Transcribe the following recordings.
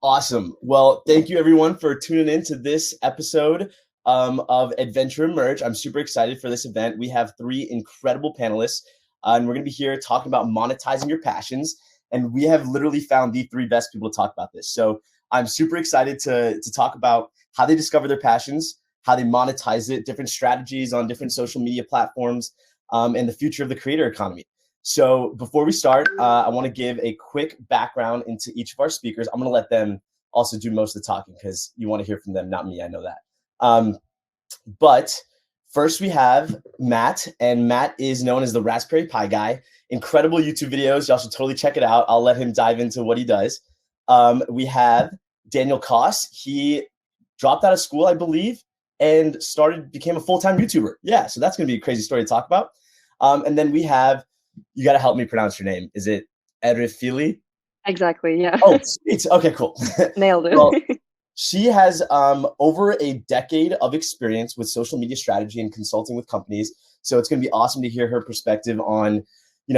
Awesome. Well, thank you everyone for tuning in to this episode of Adventure Emerge. I'm super excited for this event. We have three incredible panelists, and we're going to be here talking about monetizing your passions. And we have literally found the three best people to talk about this. So I'm super excited to talk about how they discover their passions, how they monetize it, different strategies on different social media platforms, and the future of the creator economy. So before we start, I want to give a quick background into each of our speakers. I'm going to let them also do most of the talking because you want to hear from them, not me. I know that. But first we have Matt, and Matt is known as the Raspberry Pi guy. Incredible YouTube videos. Y'all should totally check it out. I'll let him dive into what he does. We have Daniel Koss. He dropped out of school, I believe, and became a full-time YouTuber. Yeah, so that's going to be a crazy story to talk about. And then we have, you got to help me pronounce your name. Is it Erifili? Exactly, yeah. Oh, it's okay, cool. Nailed it. Well, she has over a decade of experience with social media strategy and consulting with companies. So it's going to be awesome to hear her perspective on,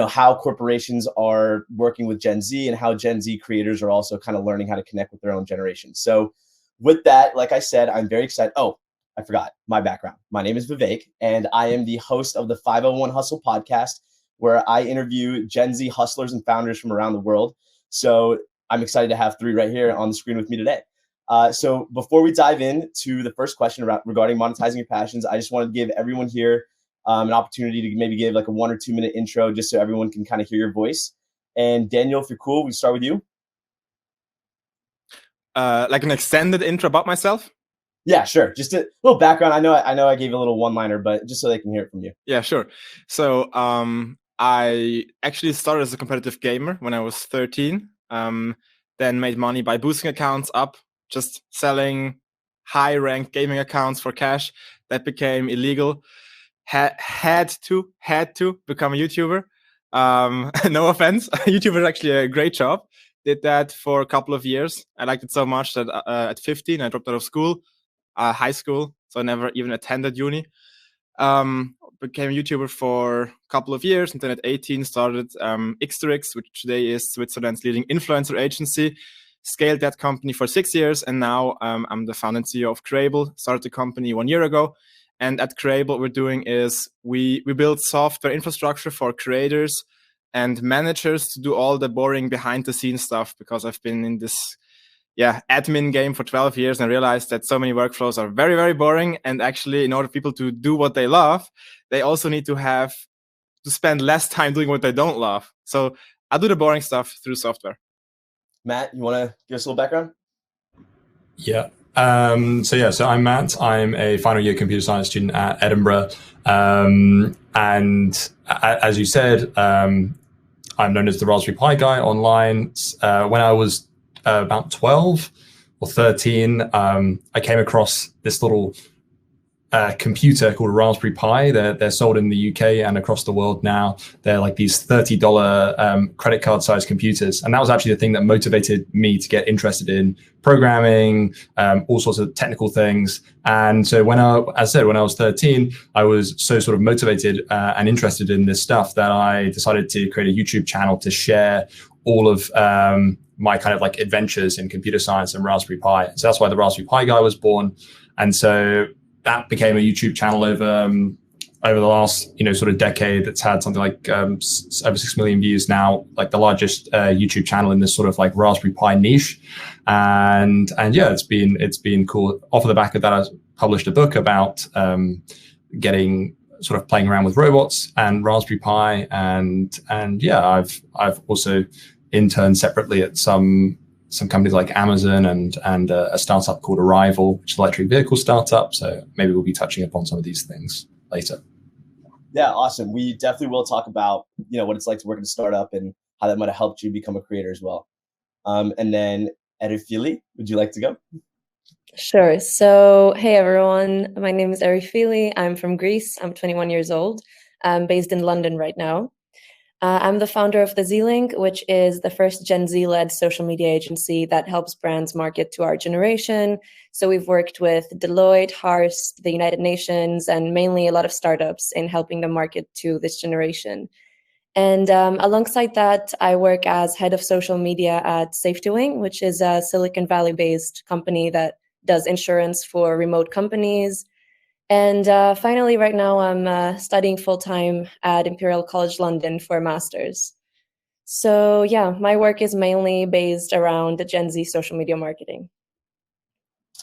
how corporations are working with Gen Z and how Gen Z creators are also kind of learning how to connect with their own generation. So with that, like I said, I'm very excited. Oh, I forgot my background. My name is Vivek, and I am the host of the 501 Hustle podcast, where I interview Gen Z hustlers and founders from around the world. So I'm excited to have three right here on the screen with me today. So before we dive into the first question regarding monetizing your passions, I just want to give everyone here an opportunity to maybe give like a 1 or 2 minute intro just so everyone can kind of hear your voice. And Daniel, if you're cool, we start with you. Like an extended intro about myself? Yeah, sure. Just a little background. I know I gave a little one-liner, but just so they can hear it from you. Yeah, sure. So I actually started as a competitive gamer when I was 13. Then made money by boosting accounts up, just selling high-ranked gaming accounts for cash. That became illegal. Had to become a YouTuber. No offense. YouTuber is actually a great job. Did that for a couple of years. I liked it so much that at 15 I dropped out of school, high school, so I never even attended uni. Became a YouTuber for a couple of years, and then at 18 started Xterix, which today is Switzerland's leading influencer agency. Scaled that company for 6 years, and now I'm the founder and CEO of Creable. Started the company 1 year ago, and at Creable, what we're doing is we build software infrastructure for creators and managers to do all the boring behind-the-scenes stuff, because I've been in this admin game for 12 years and realized that so many workflows are very, very boring. And actually, in order for people to do what they love, they also need to spend less time doing what they don't love. So I do the boring stuff through software. Matt, you want to give us a little background? Yeah. So I'm Matt. I'm a final year computer science student at Edinburgh. And as you said, I'm known as the Raspberry Pi guy online. When I was about 12 or 13, I came across this little computer called a Raspberry Pi. They're sold in the UK and across the world now. They're like these $30 credit card sized computers. And that was actually the thing that motivated me to get interested in programming, all sorts of technical things. And so when I was 13, I was so sort of motivated and interested in this stuff that I decided to create a YouTube channel to share all of my kind of like adventures in computer science and Raspberry Pi. So that's why the Raspberry Pi guy was born. And so that became a YouTube channel over the last sort of decade. That's had something like over 6 million views now, like the largest YouTube channel in this sort of like Raspberry Pi niche. And yeah, it's been cool. Off of the back of that, I published a book about getting sort of playing around with robots and Raspberry Pi, and yeah, I've also interned separately at some companies like Amazon and a startup called Arrival, which is an electric vehicle startup. So maybe we'll be touching upon some of these things later. Yeah, awesome. We definitely will talk about, what it's like to work at a startup and how that might have helped you become a creator as well. And then Erifili, would you like to go? Sure. So, hey everyone, my name is Erifili. I'm from Greece. I'm 21 years old. I'm based in London right now. I'm the founder of the Z-Link, which is the first Gen Z-led social media agency that helps brands market to our generation. So we've worked with Deloitte, Hearst, the United Nations, and mainly a lot of startups in helping them market to this generation. And alongside that, I work as head of social media at SafeDoing, which is a Silicon Valley-based company that does insurance for remote companies. And finally, right now, I'm studying full-time at Imperial College London for a master's. So yeah, my work is mainly based around Gen Z social media marketing.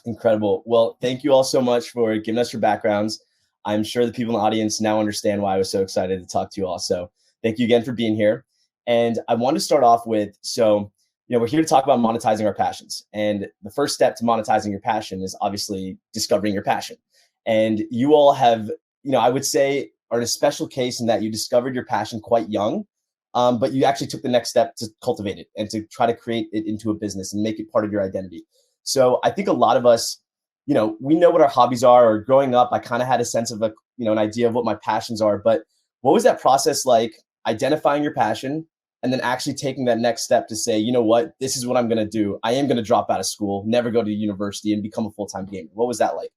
Incredible. Well, thank you all so much for giving us your backgrounds. I'm sure the people in the audience now understand why I was so excited to talk to you all. So thank you again for being here. And I want to start off with, we're here to talk about monetizing our passions. And the first step to monetizing your passion is obviously discovering your passion. And you all have, I would say are in a special case in that you discovered your passion quite young, but you actually took the next step to cultivate it and to try to create it into a business and make it part of your identity. So I think a lot of us, we know what our hobbies are, or growing up, I kind of had a sense of an idea of what my passions are. But what was that process like, identifying your passion and then actually taking that next step to say, you know what, this is what I'm going to do. I am going to drop out of school, never go to university, and become a full-time gamer. What was that like?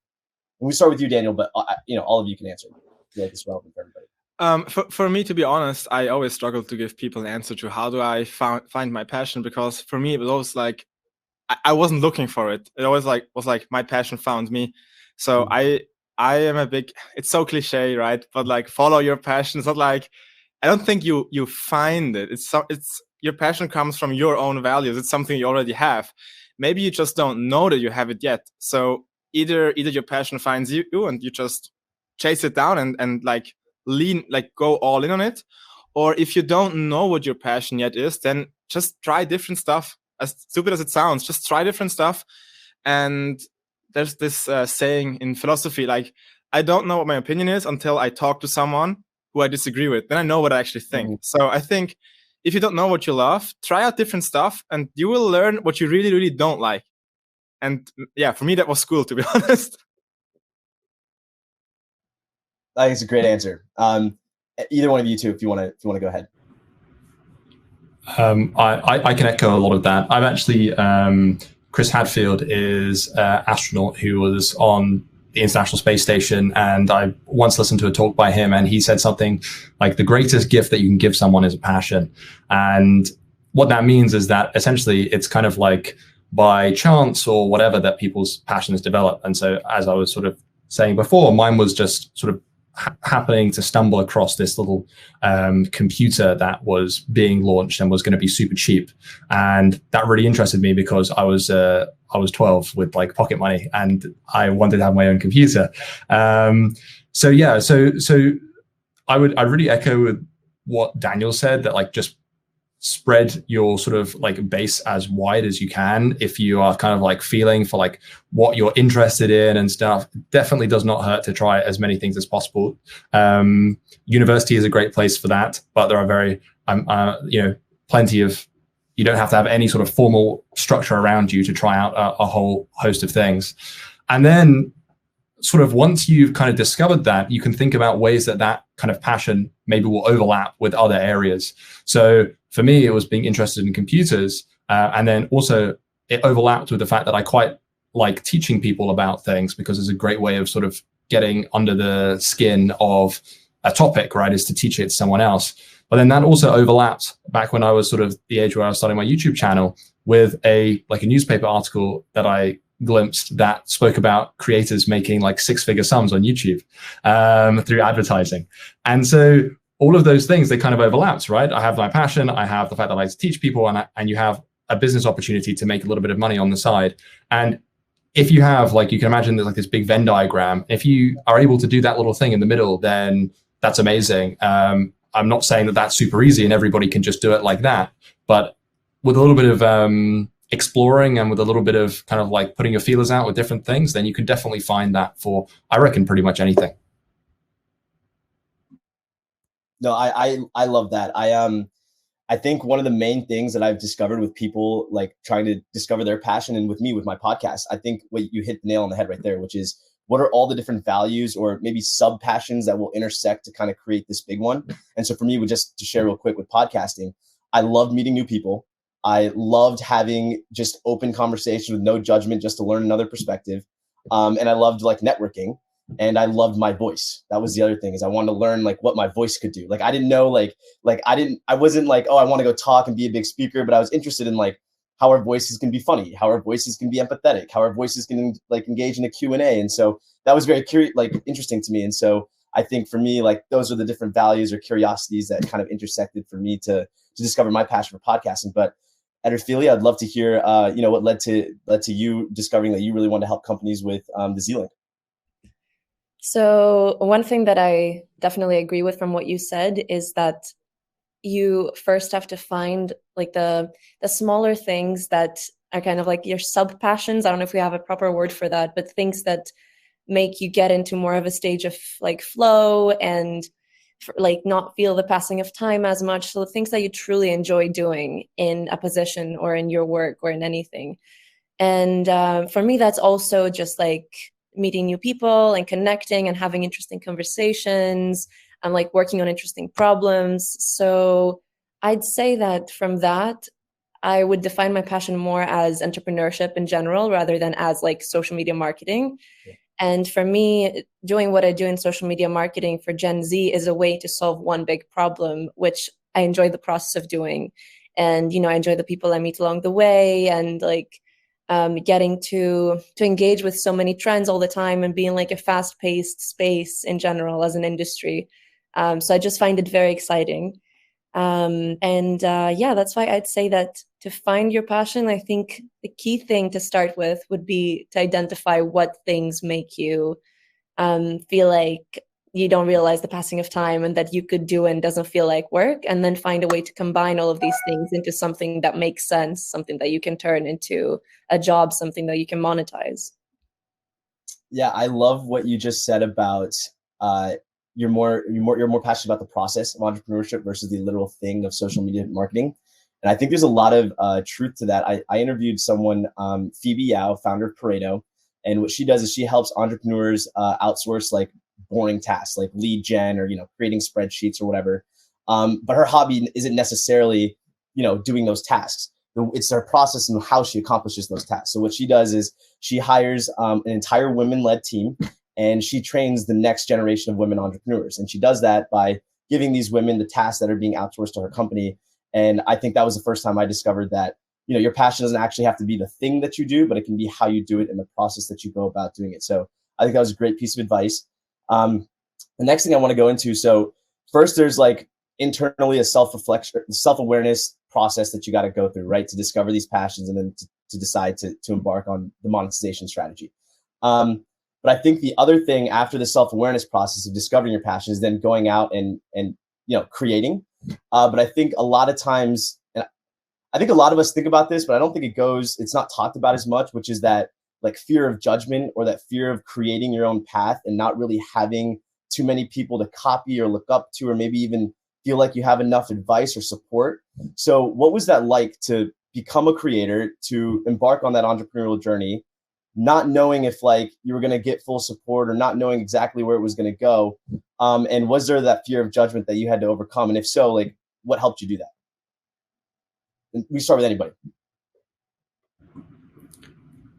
And we start with you, Daniel, but all of you can answer. I feel like it's relevant for everybody. For me, to be honest, I always struggle to give people an answer to how do I find my passion, because for me, it was always like, I wasn't looking for it. It always was like my passion found me. So I am a big, it's so cliche, right? But like, follow your passion. It's not like, I don't think you find it. It's your passion comes from your own values. It's something you already have. Maybe you just don't know that you have it yet. So either your passion finds you and you just chase it down and like go all in on it. Or if you don't know what your passion yet is, then just try different stuff. As stupid as it sounds, just try different stuff. And there's this saying in philosophy, like, I don't know what my opinion is until I talk to someone who I disagree with. Then I know what I actually think. Mm-hmm. So I think if you don't know what you love, try out different stuff and you will learn what you really, really don't like. And yeah, for me, that was school, to be honest. I think it's a great answer. Either one of you two, if you want to go ahead. I can echo a lot of that. I'm actually, Chris Hadfield is an astronaut who was on the International Space Station, and I once listened to a talk by him, and he said something like, the greatest gift that you can give someone is a passion. And what that means is that essentially it's kind of like by chance or whatever that people's passions develop. And so, as I was sort of saying before, mine was just sort of happening to stumble across this little computer that was being launched and was going to be super cheap, and that really interested me because I was 12 with like pocket money and I wanted to have my own computer. So I really echo with what Daniel said, that like just spread your sort of like base as wide as you can. If you are kind of like feeling for like what you're interested in and stuff, definitely does not hurt to try as many things as possible. University is a great place for that, but there are plenty of, you don't have to have any sort of formal structure around you to try out a whole host of things. And then sort of once you've kind of discovered that, you can think about ways that kind of passion maybe will overlap with other areas. So for me, it was being interested in computers. And then also it overlapped with the fact that I quite like teaching people about things, because it's a great way of sort of getting under the skin of a topic, right, is to teach it to someone else. But then that also overlapped back when I was sort of the age where I was starting my YouTube channel with a newspaper article that I glimpsed that spoke about creators making like six-figure sums on YouTube through advertising. And so all of those things, they kind of overlapped, right? I have my passion, I have the fact that I like to teach people, and you have a business opportunity to make a little bit of money on the side. And if you have, like, you can imagine there's like this big Venn diagram. If you are able to do that little thing in the middle, then that's amazing. I'm not saying that that's super easy and everybody can just do it like that, but with a little bit of exploring and with a little bit of kind of like putting your feelers out with different things, then you can definitely find that for, I reckon, pretty much anything. No, I love that. I think one of the main things that I've discovered with people like trying to discover their passion, and with me with my podcast, I think what you hit the nail on the head right there, which is what are all the different values or maybe sub passions that will intersect to kind of create this big one. And so for me, just to share real quick with podcasting, I loved meeting new people. I loved having just open conversations with no judgment, just to learn another perspective. And I loved like networking. and I loved my voice. That was the other thing, is I wanted to learn like what my voice could do. Like I didn't know I wasn't like, oh, I want to go talk and be a big speaker, but I was interested in like how our voices can be funny, how our voices can be empathetic, how our voices can like engage in a Q&A. And so that was very interesting to me. And so I think for me, like those are the different values or curiosities that kind of intersected for me to discover my passion for podcasting. But Erifili, I'd love to hear, what led to you discovering that you really want to help companies with the Z-Link. So one thing that I definitely agree with from what you said is that you first have to find like the smaller things that are kind of like your sub passions. I don't know if we have a proper word for that, but things that make you get into more of a stage of like flow and like not feel the passing of time as much. So the things that you truly enjoy doing in a position or in your work or in anything. And for me, that's also just like meeting new people and connecting and having interesting conversations and like working on interesting problems. So I'd say that from that, I would define my passion more as entrepreneurship in general rather than as like social media marketing. Yeah. And for me, doing what I do in social media marketing for Gen Z is a way to solve one big problem, which I enjoy the process of doing. And, I enjoy the people I meet along the way and like getting to engage with so many trends all the time and being like a fast-paced space in general as an industry. So I just find it very exciting. That's why I'd say that to find your passion, I think the key thing to start with would be to identify what things make you feel like you don't realize the passing of time and that you could do and doesn't feel like work, and then find a way to combine all of these things into something that makes sense, something that you can turn into a job, something that you can monetize. Yeah, I love what you just said about you're more passionate about the process of entrepreneurship versus the literal thing of social media marketing. And I think there's a lot of truth to that. I interviewed someone, Phoebe Yao, founder of Pareto, and what she does is she helps entrepreneurs outsource like boring tasks like lead gen or creating spreadsheets or whatever. But her hobby isn't necessarily doing those tasks. It's her process and how she accomplishes those tasks. So what she does is she hires an entire women-led team, and she trains the next generation of women entrepreneurs. And she does that by giving these women the tasks that are being outsourced to her company. And I think that was the first time I discovered that, your passion doesn't actually have to be the thing that you do, but it can be how you do it and the process that you go about doing it. So I think that was a great piece of advice. The next thing I want to go into, so first there's like internally a self-reflection, self-awareness process that you got to go through, right? To discover these passions and then to decide to embark on the monetization strategy. But I think the other thing after the self-awareness process of discovering your passion is then going out and creating. But I think a lot of times, and I think a lot of us think about this, but I don't think it's not talked about as much, which is that like fear of judgment or that fear of creating your own path and not really having too many people to copy or look up to, or maybe even feel like you have enough advice or support. So what was that like to become a creator, to embark on that entrepreneurial journey, not knowing if like you were going to get full support or not knowing exactly where it was going to go? And was there that fear of judgment that you had to overcome? And if so, like what helped you do that? And we start with anybody.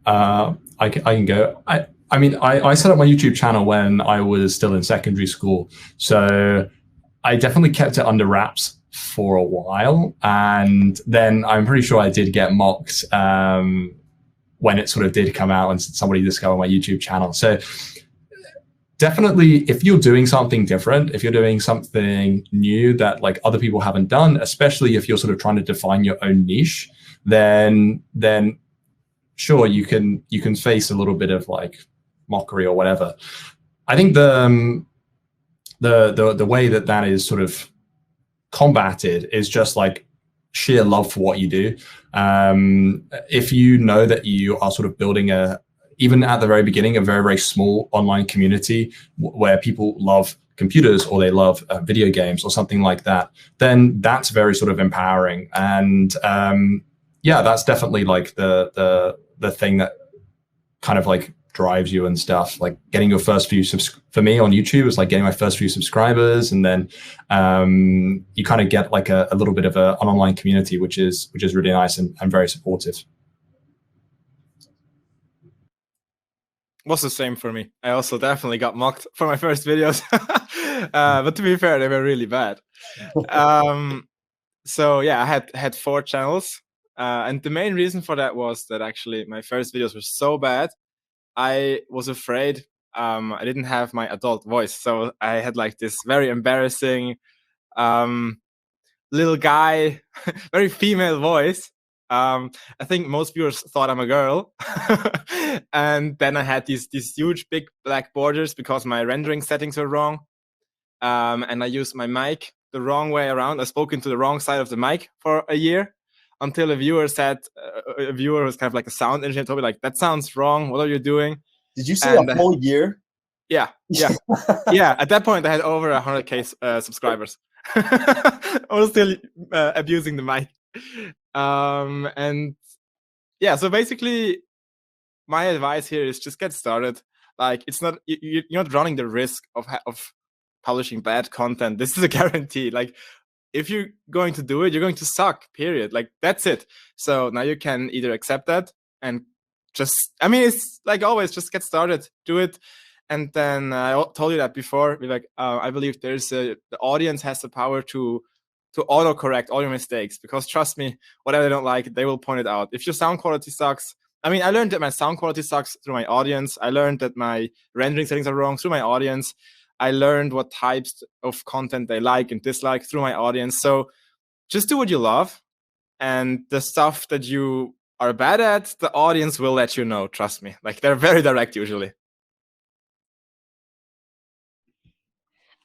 I can go. I mean, I set up my YouTube channel when I was still in secondary school. So I definitely kept it under wraps for a while. And then I'm pretty sure I did get mocked when it sort of did come out and somebody discovered my YouTube channel. So definitely, if you're doing something different, if you're doing something new that like other people haven't done, especially if you're sort of trying to define your own niche, then sure, you can face a little bit of like mockery or whatever. I think the way that is sort of combated is just like sheer love for what you do. If you know that you are sort of building even at the very beginning, a very, very small online community where people love computers or they love video games or something like that, then that's very sort of empowering. And that's definitely like the thing that kind of like drives you and stuff. Like getting your first few for me on YouTube is like getting my first few subscribers, and then you kind of get like a little bit of an online community, which is really nice and very supportive. was the same for me. I also definitely got mocked for my first videos. But to be fair, they were really bad. So yeah, I had 4 channels. And the main reason for that was that actually my first videos were so bad. I was afraid I didn't have my adult voice. So I had like this very embarrassing little guy, very female voice. I think most viewers thought I'm a girl. And then I had these huge big black borders because my rendering settings were wrong. And I used my mic the wrong way around. I spoke into the wrong side of the mic for a year until a viewer was kind of like a sound engineer, told me like, that sounds wrong. What are you doing? Did you say a whole year? Yeah. Yeah. At that point, I had over 100K subscribers. I was still abusing the mic. And yeah, so basically, my advice here is just get started. Like, it's not you're not running the risk of publishing bad content. This is a guarantee. Like, if you're going to do it, you're going to suck. Period. Like, that's it. So now you can either accept that and just, I mean, it's like always, just get started, do it. And then I told you that before, Vivek, I believe the audience has the power to auto-correct all your mistakes, because trust me, whatever they don't like, they will point it out. If your sound quality sucks, I mean, I learned that my sound quality sucks through my audience. I learned that my rendering settings are wrong through my audience. I learned what types of content they like and dislike through my audience. So just do what you love, and the stuff that you are bad at, the audience will let you know. Trust me. Like, they're very direct usually.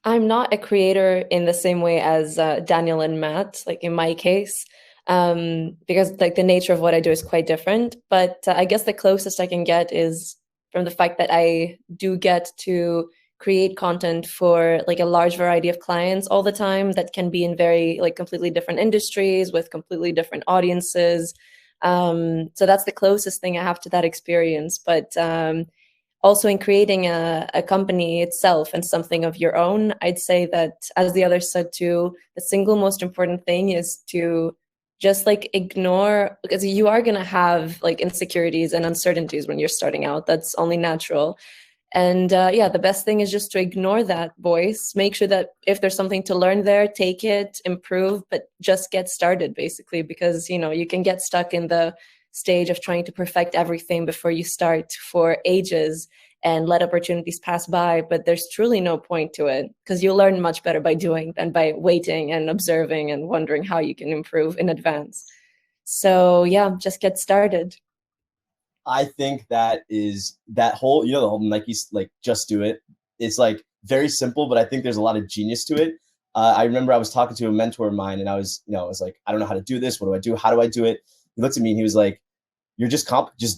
I'm not a creator in the same way as Daniel and Matt, like in my case, because like the nature of what I do is quite different. But I guess the closest I can get is from the fact that I do get to create content for like a large variety of clients all the time that can be in very like completely different industries with completely different audiences. So that's the closest thing I have to that experience. But also in creating a company itself and something of your own, I'd say that, as the others said too, the single most important thing is to just like ignore, because you are going to have like insecurities and uncertainties when you're starting out. That's only natural. And yeah, the best thing is just to ignore that voice. Make sure that if there's something to learn there, take it, improve, but just get started, basically, because, you know, you can get stuck in the stage of trying to perfect everything before you start for ages and let opportunities pass by. But there's truly no point to it, because you'll learn much better by doing than by waiting and observing and wondering how you can improve in advance. So yeah, just get started. I think that whole, the whole Nike's like, just do it. It's like very simple, but I think there's a lot of genius to it. I remember I was talking to a mentor of mine, and I was like, I don't know how to do this. What do I do? How do I do it? He looked at me and he was like, you're just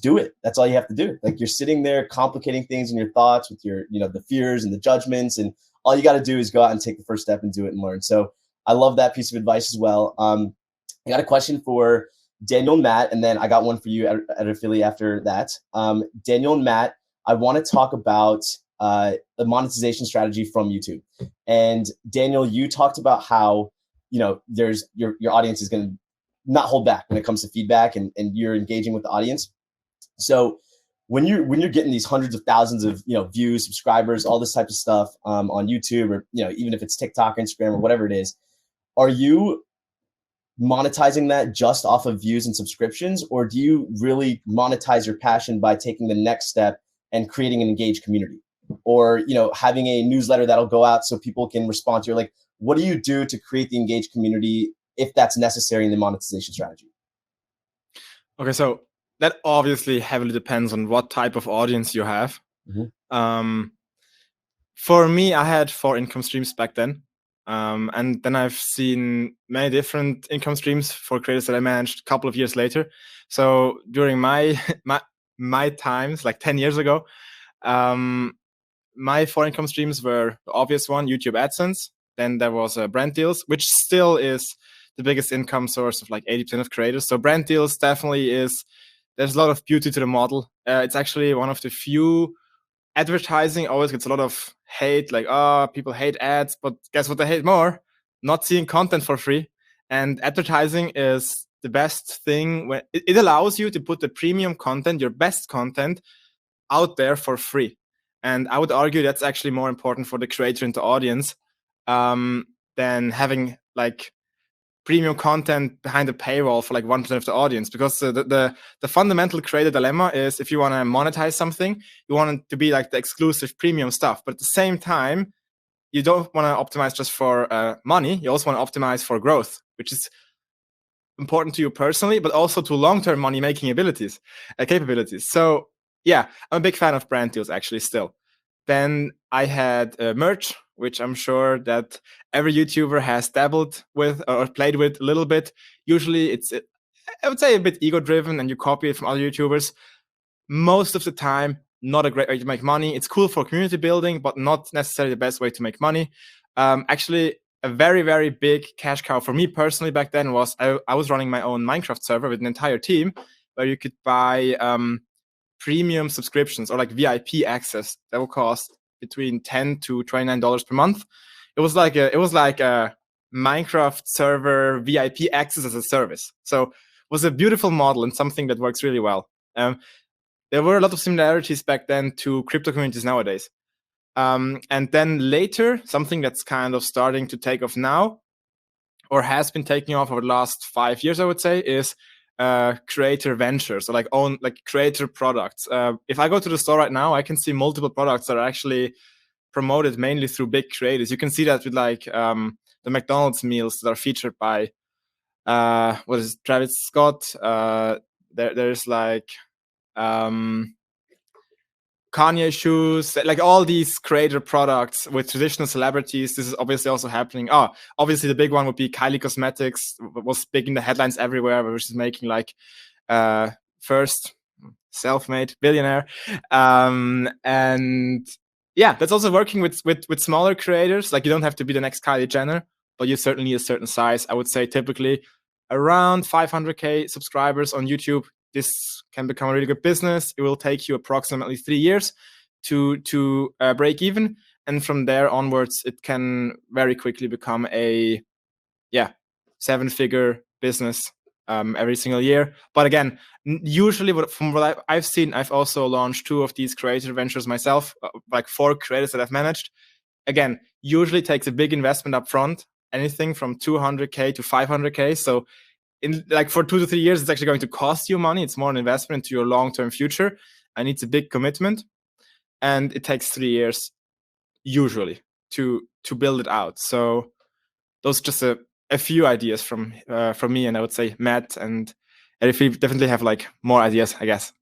do it. That's all you have to do. Like, you're sitting there complicating things in your thoughts with your, the fears and the judgments, and all you got to do is go out and take the first step and do it and learn. So I love that piece of advice as well. I got a question for Daniel and Matt, and then I got one for you, Erifili, after that. Daniel and Matt, I want to talk about the monetization strategy from YouTube. And Daniel, you talked about how, there's your audience is going to not hold back when it comes to feedback, and you're engaging with the audience. So when you're getting these hundreds of thousands of views, subscribers, all this type of stuff on YouTube, or even if it's TikTok, Instagram, or whatever it is, are you monetizing that just off of views and subscriptions, or do you really monetize your passion by taking the next step and creating an engaged community, or having a newsletter that'll go out so people can respond to you? Like, what do you do to create the engaged community, if that's necessary in the monetization strategy? Okay, so that obviously heavily depends on what type of audience you have. Mm-hmm. For me, I had 4 income streams back then. And then I've seen many different income streams for creators that I managed a couple of years later. So during my times, like 10 years ago, my 4 income streams were the obvious one, YouTube AdSense. Then there was brand deals, which still is the biggest income source of like 80% of creators. So brand deals definitely there's a lot of beauty to the model. It's actually one of the few. Advertising always gets a lot of hate, like, people hate ads, but guess what they hate more? Not seeing content for free. And advertising is the best thing when it allows you to put the premium content, your best content, out there for free. And I would argue that's actually more important for the creator and the audience than having like premium content behind a paywall for like 1% of the audience. Because the fundamental creator dilemma is, if you want to monetize something, you want it to be like the exclusive premium stuff. But at the same time, you don't want to optimize just for money. You also want to optimize for growth, which is important to you personally, but also to long-term money-making capabilities. So yeah, I'm a big fan of brand deals actually still. Then I had merch, which I'm sure that every YouTuber has dabbled with or played with a little bit. Usually it's, I would say, a bit ego-driven, and you copy it from other YouTubers. Most of the time, not a great way to make money. It's cool for community building, but not necessarily the best way to make money. Actually, a very, very big cash cow for me personally back then was I was running my own Minecraft server with an entire team where you could buy premium subscriptions or like VIP access that will cost between $10 to $29 per month. It was like a Minecraft server VIP access as a service. So it was a beautiful model and something that works really well. There were a lot of similarities back then to crypto communities nowadays. And then later, something that's kind of starting to take off now, or has been taking off over the last 5 years, I would say, is creator ventures, or like creator products. If I go to the store right now, I can see multiple products that are actually promoted mainly through big creators. You can see that with like the McDonald's meals that are featured by Travis Scott. There's like Kanye shoes, like all these creator products with traditional celebrities. This is obviously also happening. Obviously the big one would be Kylie Cosmetics, was big in the headlines everywhere, where she's making like first self-made billionaire. And yeah, that's also working with smaller creators. Like, you don't have to be the next Kylie Jenner, but you certainly need a certain size. I would say typically around 500K subscribers on YouTube. This can become a really good business. It will take you approximately 3 years to break even. And from there onwards, it can very quickly become a 7-figure business every single year. But again, usually from what I've seen, I've also launched 2 of these creator ventures myself, like 4 creators that I've managed. Again, usually takes a big investment up front, anything from 200K to 500K. So in like for 2 to 3 years, it's actually going to cost you money. It's more an investment into your long-term future, and it's a big commitment. And it takes 3 years usually to build it out. So those are just a few ideas from me, and I would say Matt and Erifili definitely have like more ideas, I guess.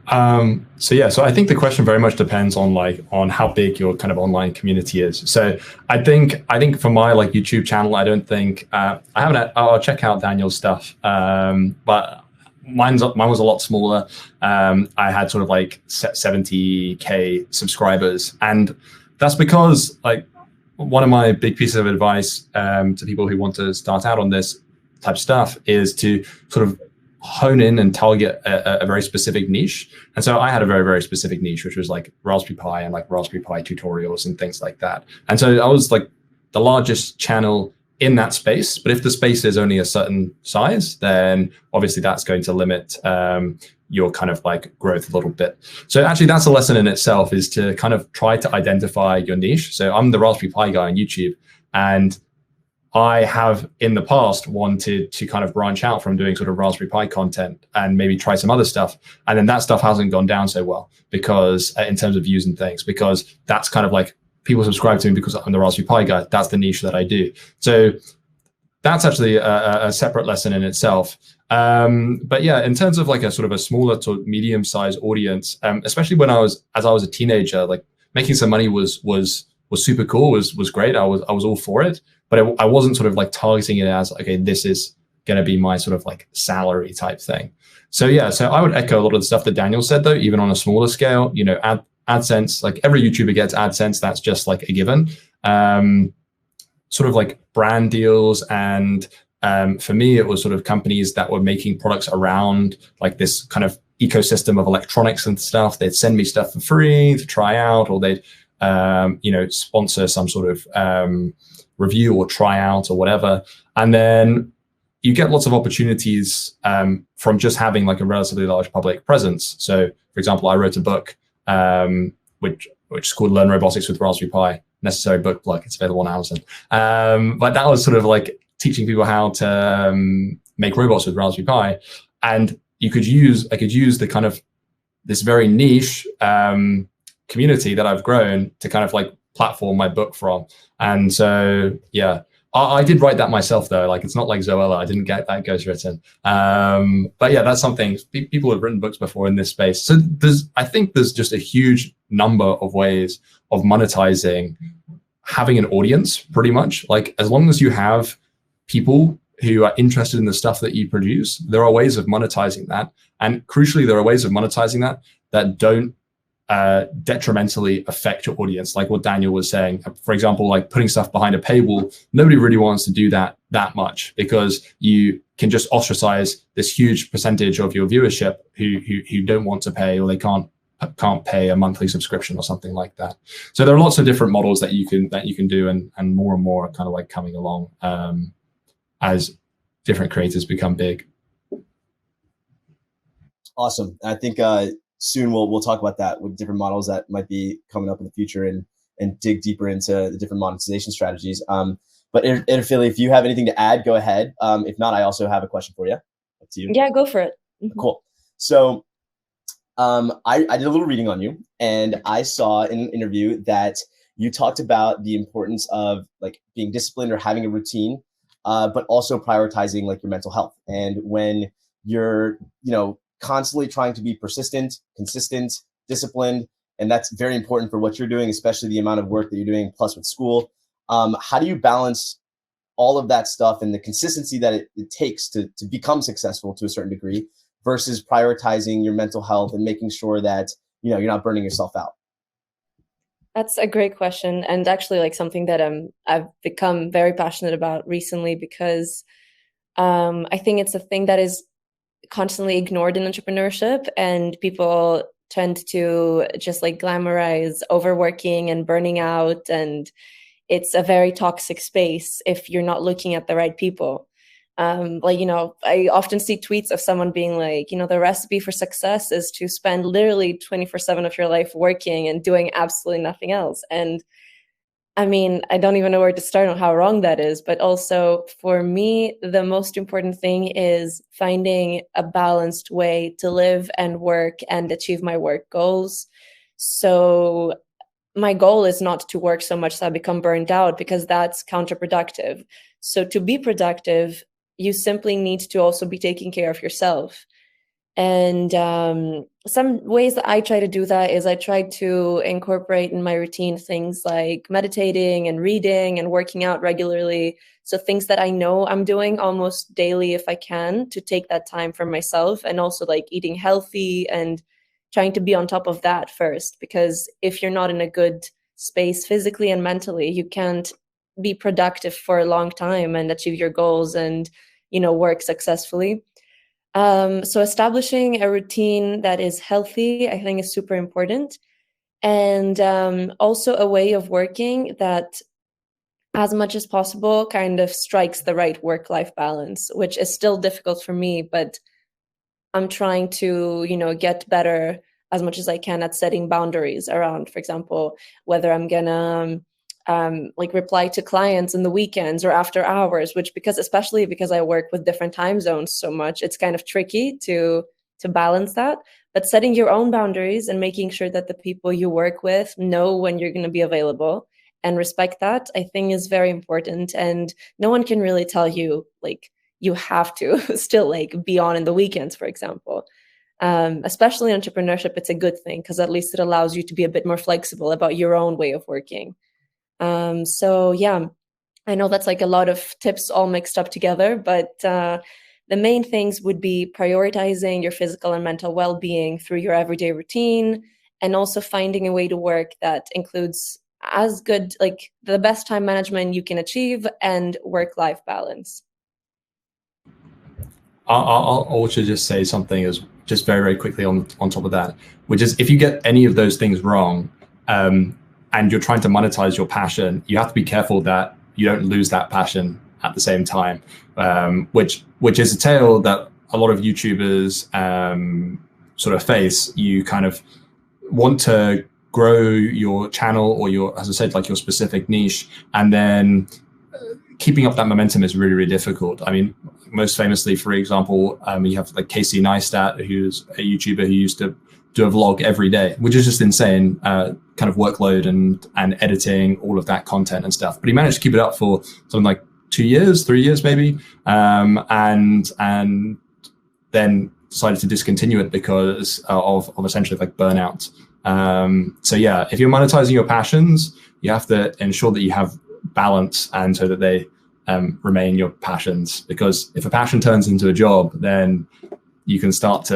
So I think the question very much depends on how big your kind of online community is. So I think for my like YouTube channel, I don't think I'll check out Daniel's stuff, but mine was a lot smaller. I had sort of like 70K subscribers, and that's because like one of my big pieces of advice to people who want to start out on this type of stuff is to sort of hone in and target a very specific niche. And so I had a very, very specific niche, which was like Raspberry Pi and like Raspberry Pi tutorials and things like that. And so I was like the largest channel in that space. But if the space is only a certain size, then obviously that's going to limit your kind of like growth a little bit. So actually that's a lesson in itself, is to kind of try to identify your niche. So I'm the Raspberry Pi guy on YouTube, and I have in the past wanted to kind of branch out from doing sort of Raspberry Pi content and maybe try some other stuff. And then that stuff hasn't gone down so well because in terms of views and things, because that's kind of like people subscribe to me because I'm the Raspberry Pi guy. That's the niche that I do. So that's actually a separate lesson in itself. But yeah, in terms of like a sort of a smaller to medium sized audience, especially as I was a teenager, like making some money was super cool, was great. I was all for it. But I wasn't sort of like targeting it as, okay, this is going to be my sort of like salary type thing. So yeah, so I would echo a lot of the stuff that Daniel said, though, even on a smaller scale. You know, AdSense, like every YouTuber gets AdSense. That's just like a given. Sort of like brand deals. And for me, it was sort of companies that were making products around like this kind of ecosystem of electronics and stuff. They'd send me stuff for free to try out, or they'd, sponsor some sort of review or try out or whatever. And then you get lots of opportunities from just having like a relatively large public presence. So, for example, I wrote a book which is called Learn Robotics with Raspberry Pi. Necessary book plug. It's available on Amazon. But that was sort of like teaching people how to make robots with Raspberry Pi, and I could use the kind of this very niche community that I've grown to kind of like platform my book from. And so, yeah, I did write that myself though. Like, it's not like Zoella. I didn't get that ghostwritten. But yeah, that's something people have written books before in this space. So I think there's just a huge number of ways of monetizing having an audience, pretty much. Like, as long as you have people who are interested in the stuff that you produce, there are ways of monetizing that. And crucially, there are ways of monetizing that don't detrimentally affect your audience, like what Daniel was saying. For example, like putting stuff behind a paywall, nobody really wants to do that much, because you can just ostracize this huge percentage of your viewership who don't want to pay, or they can't pay a monthly subscription or something like that. So there are lots of different models that you can do, and more are kind of like coming along as different creators become big. Awesome. I think soon we'll talk about that with different models that might be coming up in the future, and dig deeper into the different monetization strategies. But Erifili, if you have anything to add, go ahead. If not, I also have a question for you. Up to you. Yeah, go for it. Cool. So I did a little reading on you, and I saw in an interview that you talked about the importance of like being disciplined or having a routine, but also prioritizing like your mental health. And when you're, constantly trying to be persistent, consistent, disciplined, and that's very important for what you're doing, especially the amount of work that you're doing, plus with school. How do you balance all of that stuff and the consistency that it takes to become successful to a certain degree, versus prioritizing your mental health and making sure that you're not burning yourself out? That's a great question, and actually like something that I've become very passionate about recently, because I think it's a thing that is constantly ignored in entrepreneurship, and people tend to just like glamorize overworking and burning out, and it's a very toxic space if you're not looking at the right people. I often see tweets of someone being like, the recipe for success is to spend literally 24/7 of your life working and doing absolutely nothing else. And I mean, I don't even know where to start on how wrong that is. But also for me, the most important thing is finding a balanced way to live and work and achieve my work goals. So my goal is not to work so much that I become burned out, because that's counterproductive. So to be productive, you simply need to also be taking care of yourself. And some ways that I try to do that is I try to incorporate in my routine things like meditating and reading and working out regularly. So things that I know I'm doing almost daily if I can, to take that time for myself, and also like eating healthy and trying to be on top of that first. Because if you're not in a good space physically and mentally, you can't be productive for a long time and achieve your goals and, work successfully. So establishing a routine that is healthy, I think, is super important. And also a way of working that, as much as possible, kind of strikes the right work-life balance, which is still difficult for me, but I'm trying to, get better as much as I can at setting boundaries around, for example, whether I'm gonna reply to clients in the weekends or after hours, especially because I work with different time zones so much, it's kind of tricky to balance that. But setting your own boundaries and making sure that the people you work with know when you're going to be available and respect that, I think, is very important. And no one can really tell you you have to still be on in the weekends, for example. Especially in entrepreneurship, it's a good thing, because at least it allows you to be a bit more flexible about your own way of working. So yeah, I know that's a lot of tips all mixed up together, but the main things would be prioritizing your physical and mental well-being through your everyday routine, and also finding a way to work that includes as good, the best time management you can achieve, and work-life balance. I'll also just say something as just very, very quickly on top of that, which is, if you get any of those things wrong, and you're trying to monetize your passion, you have to be careful that you don't lose that passion at the same time, which is a tale that a lot of YouTubers sort of face. You kind of want to grow your channel or your, as I said, like your specific niche, and then keeping up that momentum is really, really difficult. I mean, most famously, for example, you have like Casey Neistat, who's a YouTuber who used to do a vlog every day, which is just insane, kind of workload and editing all of that content and stuff. But he managed to keep it up for something like 2 years, 3 years maybe, and then decided to discontinue it because of essentially like burnout. So yeah, if you're monetizing your passions, you have to ensure that you have balance, and so that they remain your passions. Because if a passion turns into a job, then you can start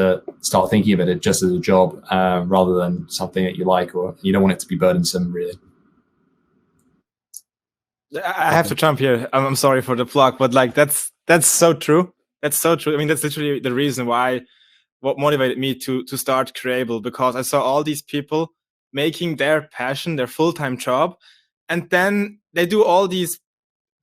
thinking of it just as a job, rather than something that you like, or you don't want it to be burdensome, really. I have to jump here. I'm sorry for the plug, but like that's so true. That's so true. I mean, that's literally the reason what motivated me to start Creable, because I saw all these people making their passion their full-time job, and then they do all these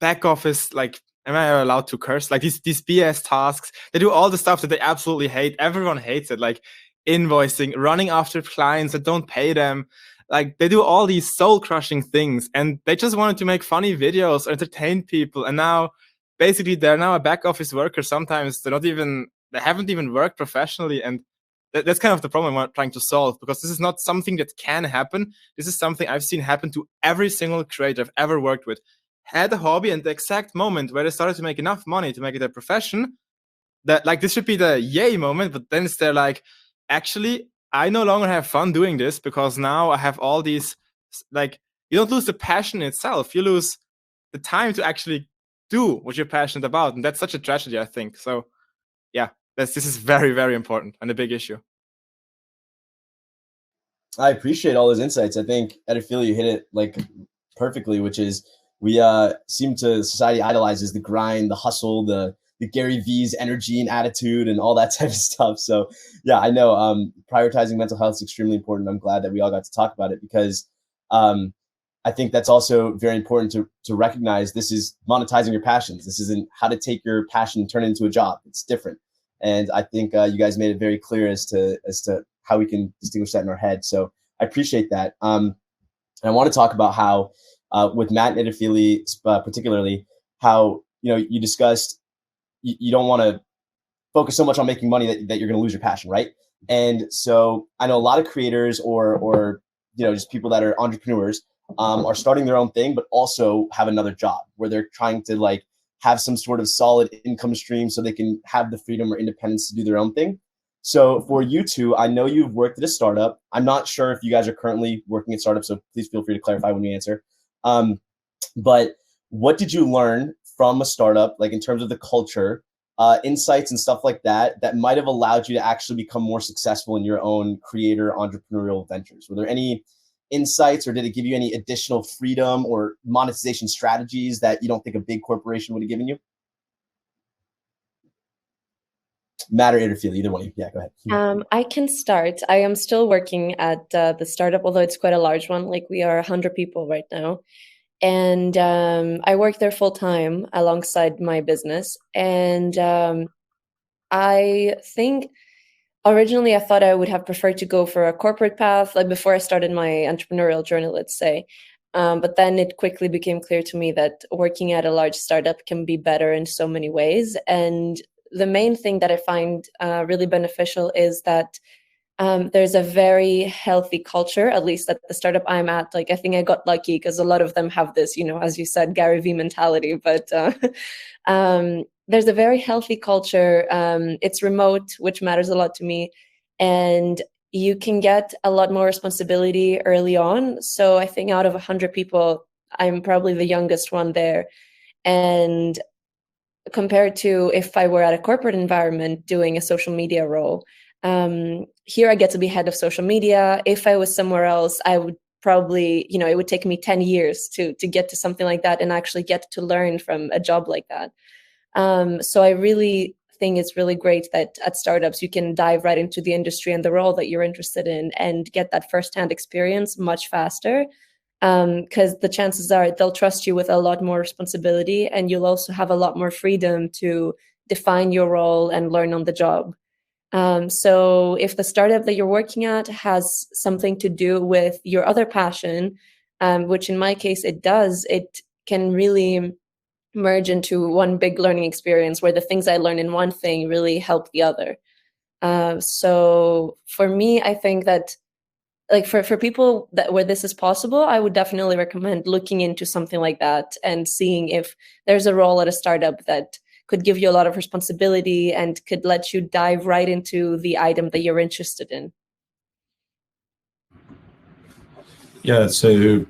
back office, like, am I allowed to curse? Like these BS tasks. They do all the stuff that they absolutely hate. Everyone hates it, like invoicing, running after clients that don't pay them. Like they do all these soul-crushing things, and they just wanted to make funny videos or entertain people. And now, basically, they're now a back office worker. Sometimes they haven't even worked professionally, and that's kind of the problem I'm trying to solve, because this is not something that can happen. This is something I've seen happen to every single creator I've ever worked with. Had a hobby, and the exact moment where they started to make enough money to make it a profession, that like this should be the yay moment, but then they're like, actually, I no longer have fun doing this, because now I have all these, like, you don't lose the passion itself, you lose the time to actually do what you're passionate about, and that's such a tragedy, I think. So yeah, this is very, very important and a big issue. I appreciate all those insights. I think, Edifili, you hit it like perfectly, which is we society idolizes the grind, the hustle, the Gary V's energy and attitude and all that type of stuff. So yeah, I know prioritizing mental health is extremely important. I'm glad that we all got to talk about it, because I think that's also very important to recognize this is monetizing your passions. This isn't how to take your passion and turn it into a job. It's different. And I think you guys made it very clear as to how we can distinguish that in our head. So I appreciate that. And I want to talk about how with Matt and Edifili particularly, how you discussed you don't want to focus so much on making money that you're going to lose your passion, right? And so I know a lot of creators or just people that are entrepreneurs are starting their own thing, but also have another job where they're trying to like have some sort of solid income stream so they can have the freedom or independence to do their own thing. So for you two, I know you've worked at a startup. I'm not sure if you guys are currently working at startups, so please feel free to clarify when you answer. But what did you learn from a startup, like in terms of the culture, insights and stuff like that might have allowed you to actually become more successful in your own creator entrepreneurial ventures? Were there any insights, or did it give you any additional freedom or monetization strategies that you don't think a big corporation would have given you? Matt or Erifili, either one of you. Yeah, go ahead. I can start. I am still working at the startup, although it's quite a large one. Like we are 100 people right now. And I work there full time alongside my business. And I think originally I thought I would have preferred to go for a corporate path, like before I started my entrepreneurial journey, let's say. But then it quickly became clear to me that working at a large startup can be better in so many ways. And the main thing that I find really beneficial is that there's a very healthy culture, at least at the startup I'm at. Like, I think I got lucky because a lot of them have this, as you said, Gary V mentality, but there's a very healthy culture. It's remote, which matters a lot to me. And you can get a lot more responsibility early on. So I think out of 100 people, I'm probably the youngest one there. And compared to if I were at a corporate environment doing a social media role, here I get to be head of social media. If I was somewhere else, I would probably, it would take me 10 years to get to something like that and actually get to learn from a job like that. So I really think it's really great that at startups, you can dive right into the industry and the role that you're interested in and get that firsthand experience much faster. because the chances are they'll trust you with a lot more responsibility, and you'll also have a lot more freedom to define your role and learn on the job. So if the startup that you're working at has something to do with your other passion, which in my case it does, it can really merge into one big learning experience where the things I learn in one thing really help the other. So for me, I think that like for people that where this is possible, I would definitely recommend looking into something like that and seeing if there's a role at a startup that could give you a lot of responsibility and could let you dive right into the item that you're interested in. Yeah, so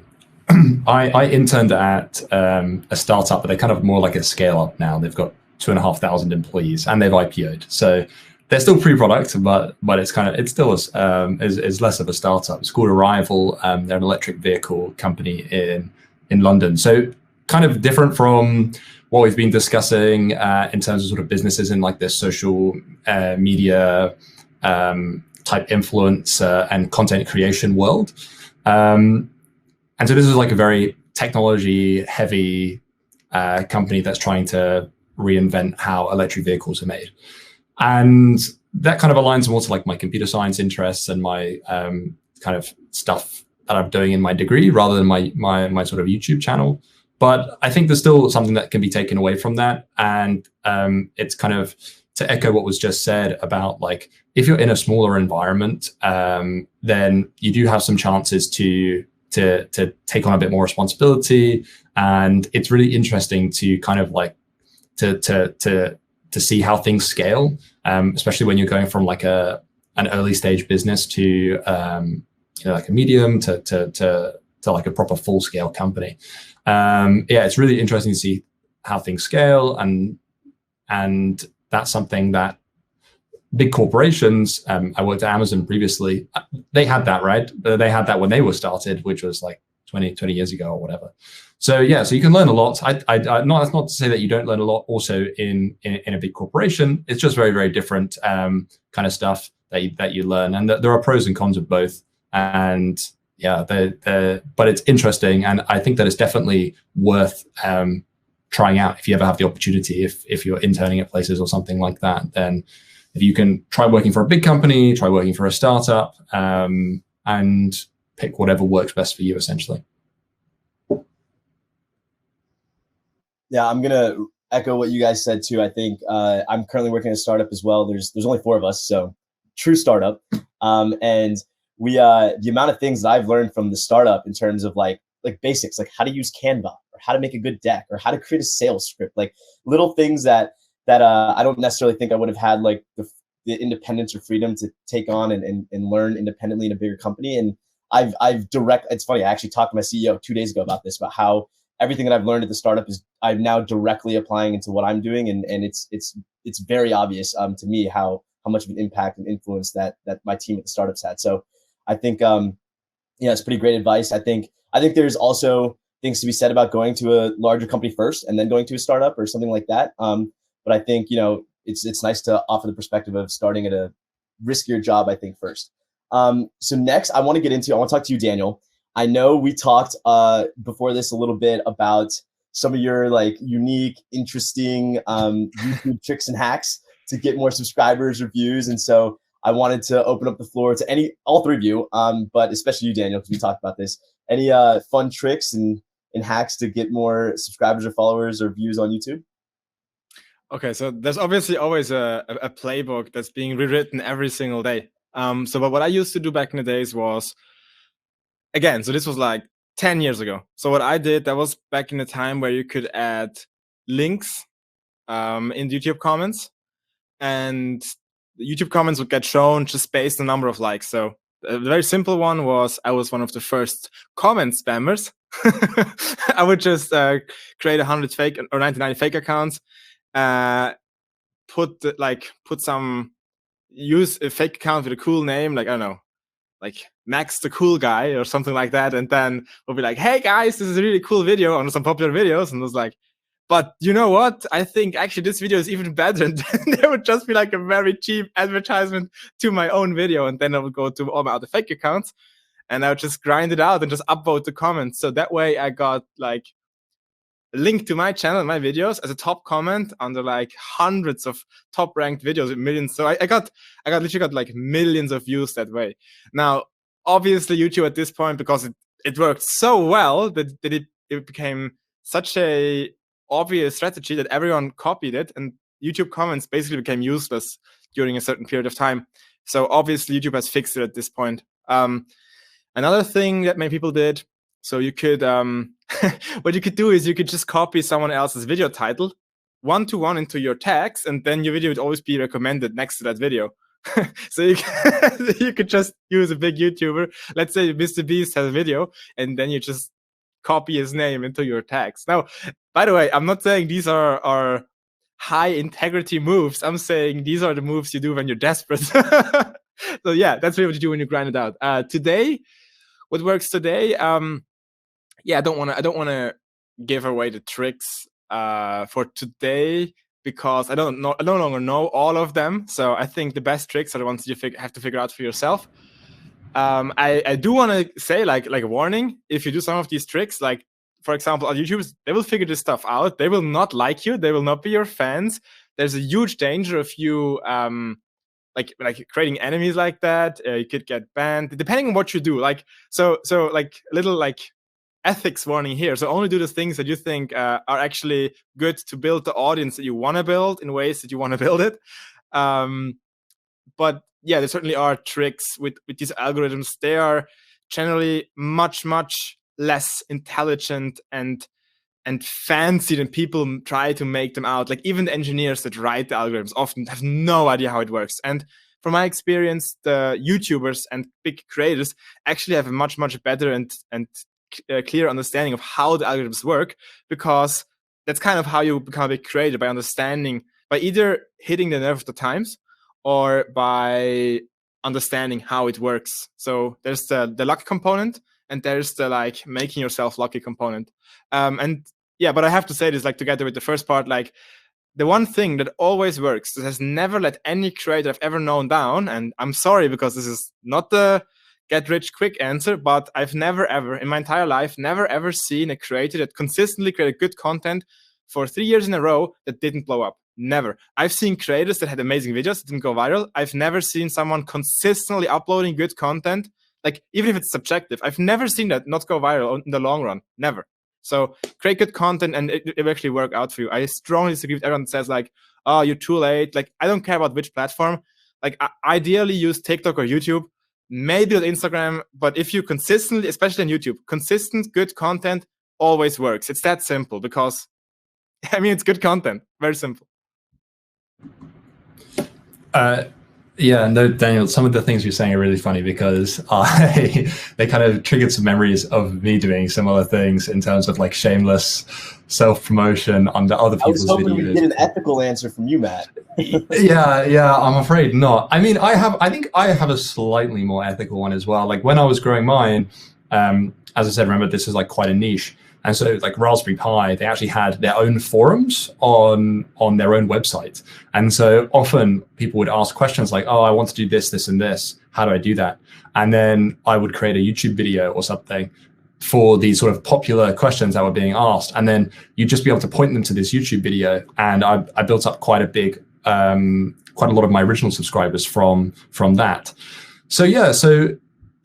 I interned at a startup, but they're kind of more like a scale up now. They've got 2,500 employees and they've IPO'd. So they're still pre-product, but it's still is less of a startup. It's called Arrival. They're an electric vehicle company in London. So kind of different from what we've been discussing in terms of sort of businesses in like this social media type influence and content creation world. And so this is like a very technology heavy company that's trying to reinvent how electric vehicles are made. And that kind of aligns more to like my computer science interests and my kind of stuff that I'm doing in my degree rather than my sort of YouTube channel. But I think there's still something that can be taken away from that. And it's kind of to echo what was just said about like, if you're in a smaller environment, then you do have some chances to take on a bit more responsibility. And it's really interesting to kind of like to see how things scale, especially when you're going from like an early stage business to like a medium to like a proper full scale company. It's really interesting to see how things scale, and that's something that big corporations, I worked at Amazon previously, they had that, right? They had that when they were started, which was like 20 years ago or whatever. So yeah, so you can learn a lot. That's not to say that you don't learn a lot also in a big corporation. It's just very, very different kind of stuff that you learn. And there are pros and cons of both. And yeah, but it's interesting. And I think that it's definitely worth trying out if you ever have the opportunity, if you're interning at places or something like that. Then if you can try working for a big company, try working for a startup, and pick whatever works best for you, essentially. Yeah, I'm gonna echo what you guys said too. I think I'm currently working at a startup as well. There's only 4 of us, so true startup. And we the amount of things that I've learned from the startup in terms of like basics, like how to use Canva or how to make a good deck or how to create a sales script, like little things that I don't necessarily think I would have had like the independence or freedom to take on and learn independently in a bigger company. And it's funny, I actually talked to my CEO 2 days ago about this, about how everything that I've learned at the startup is I'm now directly applying into what I'm doing. And it's very obvious to me how much of an impact and influence that my team at the startups had. So I think, it's pretty great advice. I think there's also things to be said about going to a larger company first and then going to a startup or something like that. But I think, it's nice to offer the perspective of starting at a riskier job, I think, first. So next, I want to talk to you, Daniel. I know we talked before this a little bit about some of your like unique, interesting YouTube tricks and hacks to get more subscribers or views. And so I wanted to open up the floor to all 3 of you, but especially you, Daniel, because we talked about this. Any fun tricks and hacks to get more subscribers or followers or views on YouTube? Okay, so there's obviously always a playbook that's being rewritten every single day. But what I used to do back in the days was, again, so this was like 10 years ago. So what I did, that was back in the time where you could add links in YouTube comments, and the YouTube comments would get shown just based on the number of likes. So a very simple one was, I was one of the first comment spammers. I would just create 100 fake or 99 fake accounts, use a fake account with a cool name, like, I don't know, like Max the Cool Guy or something like that. And then we'll be like, hey guys, this is a really cool video on some popular videos. And it was like, but you know what? I think actually this video is even better. And then there would just be like a very cheap advertisement to my own video. And then I would go to all my other fake accounts. and I would just grind it out and just upvote the comments. So that way I got like a link to my channel, my videos as a top comment under like hundreds of top ranked videos with millions. So I literally got like millions of views that way. Now, obviously YouTube at this point, because it worked so well that it became such a obvious strategy that everyone copied it, and YouTube comments basically became useless during a certain period of time. So obviously YouTube has fixed it at this point. Another thing that many people did, so you could what you could do is you could just copy someone else's video title one-to-one into your tags, and then your video would always be recommended next to that video. So you could just use a big YouTuber. Let's say Mr. Beast has a video, and then you just copy his name into your tags. Now, by the way, I'm not saying these are high integrity moves. I'm saying these are the moves you do when you're desperate. So yeah, that's really what you do when you grind it out. Today, what works today? Yeah, I don't want to give away the tricks for today, because I no longer know all of them. So I think the best tricks are the ones you have to figure out for yourself. I do want to say like a warning: if you do some of these tricks, like for example, on YouTubers, they will figure this stuff out. They will not like you. They will not be your fans. There's a huge danger of you like creating enemies like that. You could get banned depending on what you do. Like so like little like ethics warning here. So only do the things that you think are actually good to build the audience that you want to build in ways that you want to build it. But yeah, there certainly are tricks with these algorithms. They are generally much less intelligent and fancy than people try to make them out. Like even the engineers that write the algorithms often have no idea how it works. And from my experience, the YouTubers and big creators actually have a much better and clear understanding of how the algorithms work, because that's kind of how you become a big creator, by understanding, by either hitting the nerve of the times or by understanding how it works. So there's the luck component, and there's the like making yourself lucky component. And yeah, but I have to say this, like together with the first part, like the one thing that always works, that has never let any creator I've ever known down, and I'm sorry because this is not the get rich quick answer, but I've never ever in my entire life seen a creator that consistently created good content for 3 years in a row that didn't blow up. Never. I've seen creators that had amazing videos that didn't go viral. I've never seen someone consistently uploading good content, like even if it's subjective. I've never seen that not go viral in the long run. Never. So create good content and it will actually work out for you. I strongly disagree with everyone that says like, oh, you're too late. Like, I don't care about which platform. Like, ideally use TikTok or YouTube, maybe on Instagram. But if you consistently, especially on YouTube, consistent good content always works. It's that simple, because I mean, it's good content. Very simple. Yeah, no, Daniel, some of the things you're saying are really funny, because they kind of triggered some memories of me doing similar things in terms of like shameless self-promotion under other people's videos. I was hoping we'd get an ethical answer from you, Matt. Yeah, I'm afraid not. I mean, I think I have a slightly more ethical one as well. Like when I was growing mine, as I said, remember, this is like quite a niche. And so like Raspberry Pi, they actually had their own forums on their own website. And so often people would ask questions like, oh, I want to do this, this, and this. How do I do that? And then I would create a YouTube video or something for these sort of popular questions that were being asked. And then you'd just be able to point them to this YouTube video. And I built up quite a lot of my original subscribers from that. So yeah, so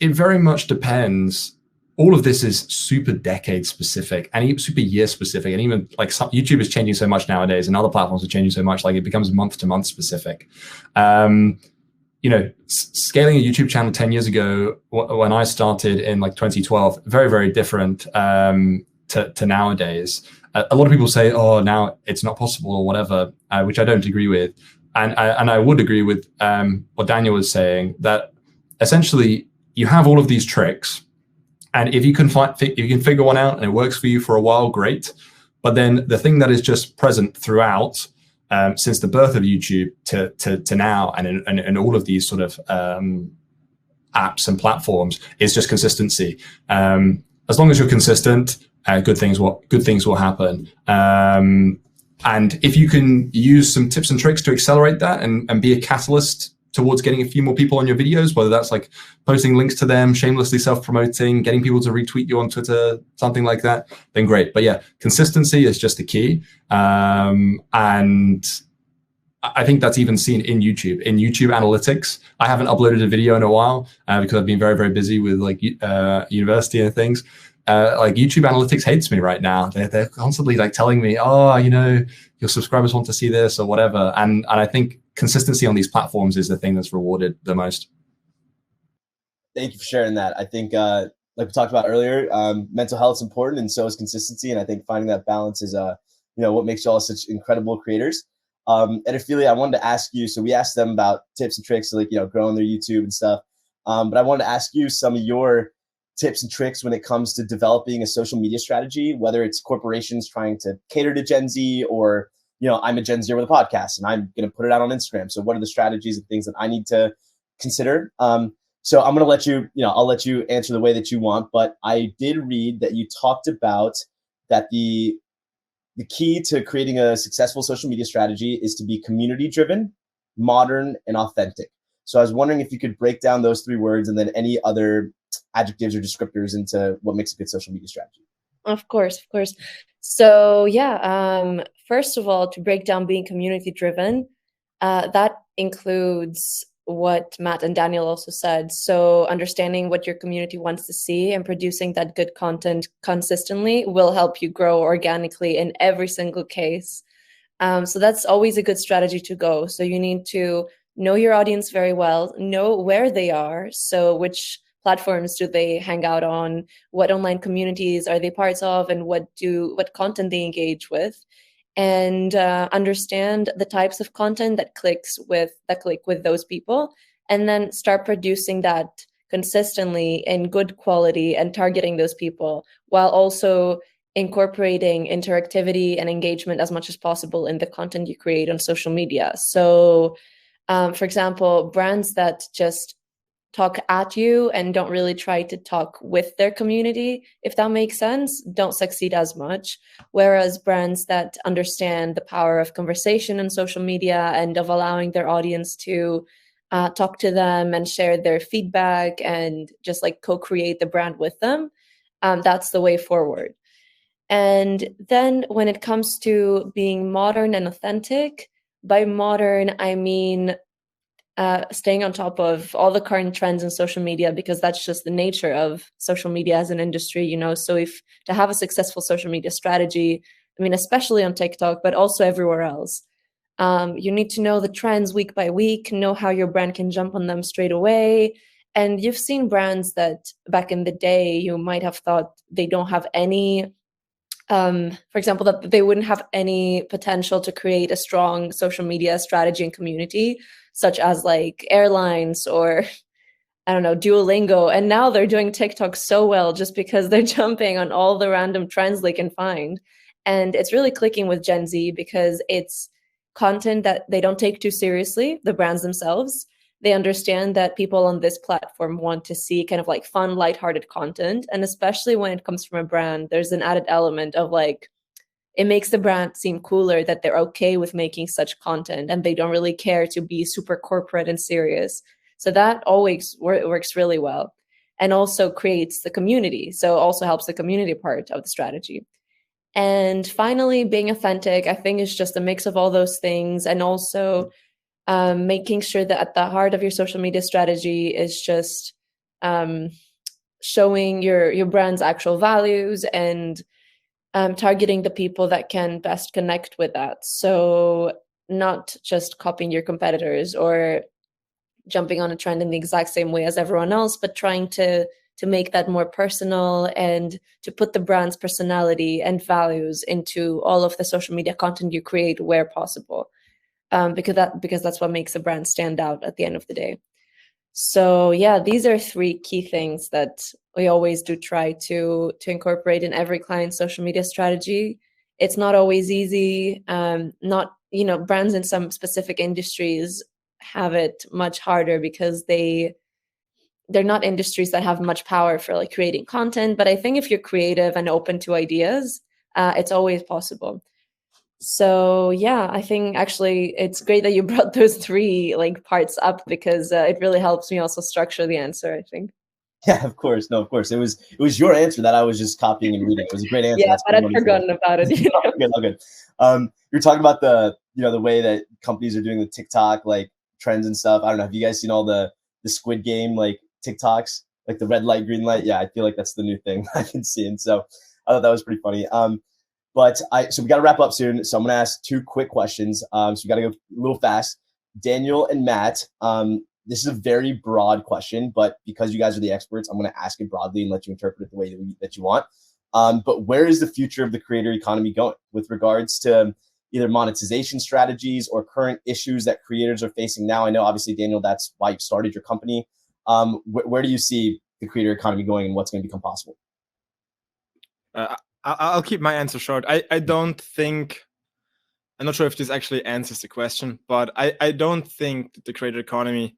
it very much depends. All of this is super decade specific and super year specific. And even like YouTube is changing so much nowadays, and other platforms are changing so much, like it becomes month to month specific. You know, scaling a YouTube channel 10 years ago, when I started in like 2012, very, very different to nowadays. A lot of people say, oh, now it's not possible or whatever, which I don't agree with. And I would agree with what Daniel was saying, that essentially you have all of these tricks. And if you can figure one out and it works for you for a while, great. But then the thing that is just present throughout, since the birth of YouTube to now, and all of these sort of apps and platforms, is just consistency. As long as you're consistent, good things will happen. And if you can use some tips and tricks to accelerate that and be a catalyst towards getting a few more people on your videos, whether that's like posting links to them, shamelessly self-promoting, getting people to retweet you on Twitter, something like that, then great. But yeah, consistency is just the key. And I think that's even seen in YouTube analytics. I haven't uploaded a video in a while because I've been very, very busy with like university and things. Like YouTube analytics hates me right now. They're constantly like telling me, oh, you know, your subscribers want to see this or whatever. And I think consistency on these platforms is the thing that's rewarded the most. Thank you for sharing that. I think, like we talked about earlier, mental health is important, and so is consistency. And I think finding that balance is, what makes you all such incredible creators. Erifili, I wanted to ask you, so we asked them about tips and tricks, like, growing their YouTube and stuff. But I wanted to ask you some of your tips and tricks when it comes to developing a social media strategy, whether it's corporations trying to cater to Gen Z or, I'm a Gen Zer with a podcast and I'm going to put it out on Instagram. So what are the strategies and things that I need to consider? So I'm going to let you, I'll let you answer the way that you want, but I did read that you talked about that the key to creating a successful social media strategy is to be community-driven, modern, and authentic. So I was wondering if you could break down those three words and then any other adjectives or descriptors into what makes a good social media strategy. Of course. So yeah, first of all, to break down being community-driven, that includes what Matt and Daniel also said. So understanding what your community wants to see and producing that good content consistently will help you grow organically in every single case. So that's always a good strategy to go. So you need to know your audience very well, know where they are. So which platforms do they hang out on? What online communities are they parts of? And what content they engage with? And understand the types of content that click with those people, and then start producing that consistently in good quality and targeting those people while also incorporating interactivity and engagement as much as possible in the content you create on social media. So, for example, brands that just talk at you and don't really try to talk with their community, if that makes sense, don't succeed as much. Whereas brands that understand the power of conversation on social media and of allowing their audience to talk to them and share their feedback and just like co-create the brand with them, that's the way forward. And then when it comes to being modern and authentic, by modern, I mean staying on top of all the current trends in social media, because that's just the nature of social media as an industry, So if to have a successful social media strategy, I mean, especially on TikTok, but also everywhere else, you need to know the trends week by week, know how your brand can jump on them straight away. And you've seen brands that back in the day, you might have thought they don't have any, for example, that they wouldn't have any potential to create a strong social media strategy and community, such as like airlines or, I don't know, Duolingo. And now they're doing TikTok so well just because they're jumping on all the random trends they can find. And it's really clicking with Gen Z because it's content that they don't take too seriously, the brands themselves. They understand that people on this platform want to see kind of like fun, lighthearted content. And especially when it comes from a brand, there's an added element of like, it makes the brand seem cooler that they're okay with making such content and they don't really care to be super corporate and serious. So that always works really well and also creates the community. So also helps the community part of the strategy. And finally, being authentic, I think, is just a mix of all those things, and also making sure that at the heart of your social media strategy is just showing your brand's actual values and targeting the people that can best connect with that. So not just copying your competitors or jumping on a trend in the exact same way as everyone else, but trying to make that more personal and to put the brand's personality and values into all of the social media content you create where possible. Because that's what makes a brand stand out at the end of the day. So yeah, these are three key things that we always do try to incorporate in every client's social media strategy. It's not always easy. Brands in some specific industries have it much harder because they're not industries that have much power for like creating content. But I think if you're creative and open to ideas, it's always possible. So yeah, I think actually it's great that you brought those three like parts up, because it really helps me also structure the answer, I think. Yeah, of course. No, of course. It was your answer that I was just copying and reading. It was a great answer. Yeah, That's but what I'd we wanted forgotten about it. You all know? good, all good. You're talking about the way that companies are doing the TikTok like trends and stuff. I don't know. Have you guys seen all the Squid Game like TikToks, like the red light, green light? Yeah, I feel like that's the new thing I've been seeing. So I thought that was pretty funny. So we got to wrap up soon. So I'm gonna ask two quick questions. So we got to go a little fast. Daniel and Matt. This is a very broad question, but because you guys are the experts, I'm going to ask it broadly and let you interpret it the way that you want. But where is the future of the creator economy going with regards to either monetization strategies or current issues that creators are facing now? I know, obviously, Daniel, that's why you started your company. Where do you see the creator economy going and what's going to become possible? I'll keep my answer short. I don't think, I'm not sure if this actually answers the question, but I don't think that the creator economy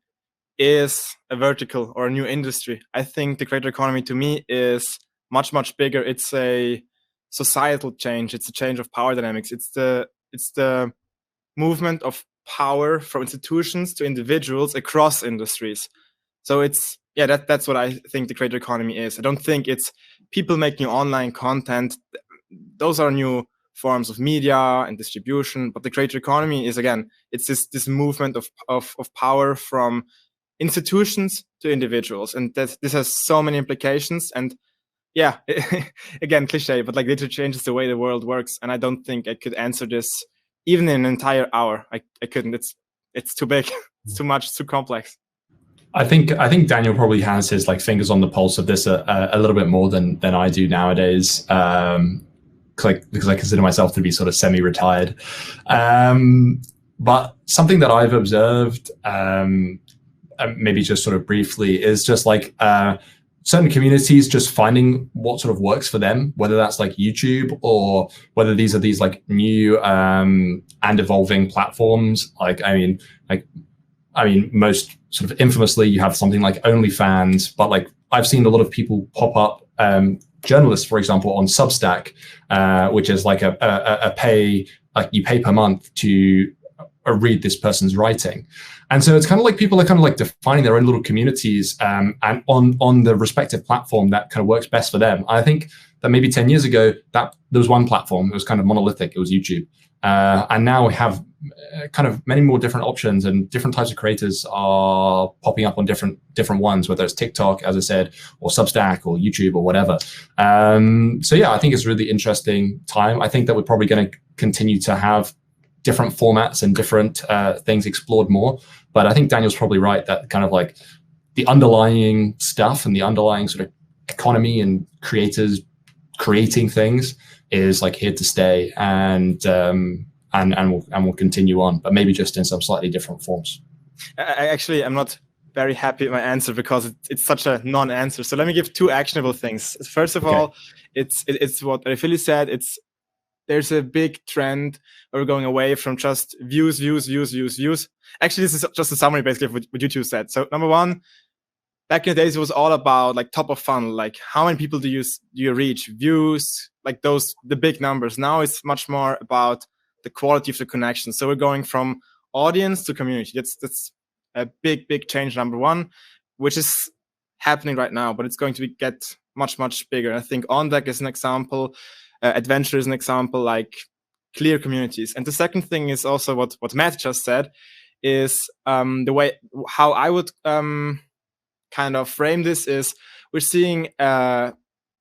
is a vertical or a new industry. I think the creator economy to me is much, much bigger. It's a societal change. It's a change of power dynamics. It's the movement of power from institutions to individuals across industries. So that's what I think the creator economy is. I don't think it's people making online content. Those are new forms of media and distribution. But the creator economy is, again, it's this movement of power from institutions to individuals, and this has so many implications. And yeah, again, cliche, but like literally changes the way the world works. And I don't think I could answer this even in an entire hour. I couldn't. It's too big. It's too much. It's too complex. I think Daniel probably has his like fingers on the pulse of this a little bit more than I do nowadays. Because I consider myself to be sort of semi-retired. But something that I've observed, maybe just sort of briefly, is just like certain communities just finding what sort of works for them, whether that's like YouTube or whether these are these like new and evolving platforms. I mean, most sort of infamously, you have something like OnlyFans, but like I've seen a lot of people pop up, journalists, for example, on Substack, which is like a pay, like you pay per month to read this person's writing. And so it's kind of like people are kind of like defining their own little communities and on the respective platform that kind of works best for them. I think that maybe 10 years ago, that there was one platform, it was kind of monolithic, it was YouTube. And now we have kind of many more different options, and different types of creators are popping up on different ones, whether it's TikTok, as I said, or Substack or YouTube or whatever. So yeah, I think it's a really interesting time. I think that we're probably going to continue to have different formats and different things explored more. But I think Daniel's probably right that kind of like the underlying stuff and the underlying sort of economy and creators creating things is like here to stay, and will continue on, but maybe just in some slightly different forms. I'm not very happy with my answer because it's such a non-answer. So let me give two actionable things. First of all, it's what Erifili said. There's a big trend where we're going away from just views. Actually, this is just a summary basically of what YouTube said. So number one, back in the days, it was all about like top of funnel, like how many people do you reach, views, like the big numbers. Now it's much more about the quality of the connection. So we're going from audience to community. That's a big change, number one, which is happening right now, but it's going to get much bigger. I think On Deck is an example. Edventure is an example, like clear communities. And the second thing is also what Matt just said, is the way how I would kind of frame this is we're seeing a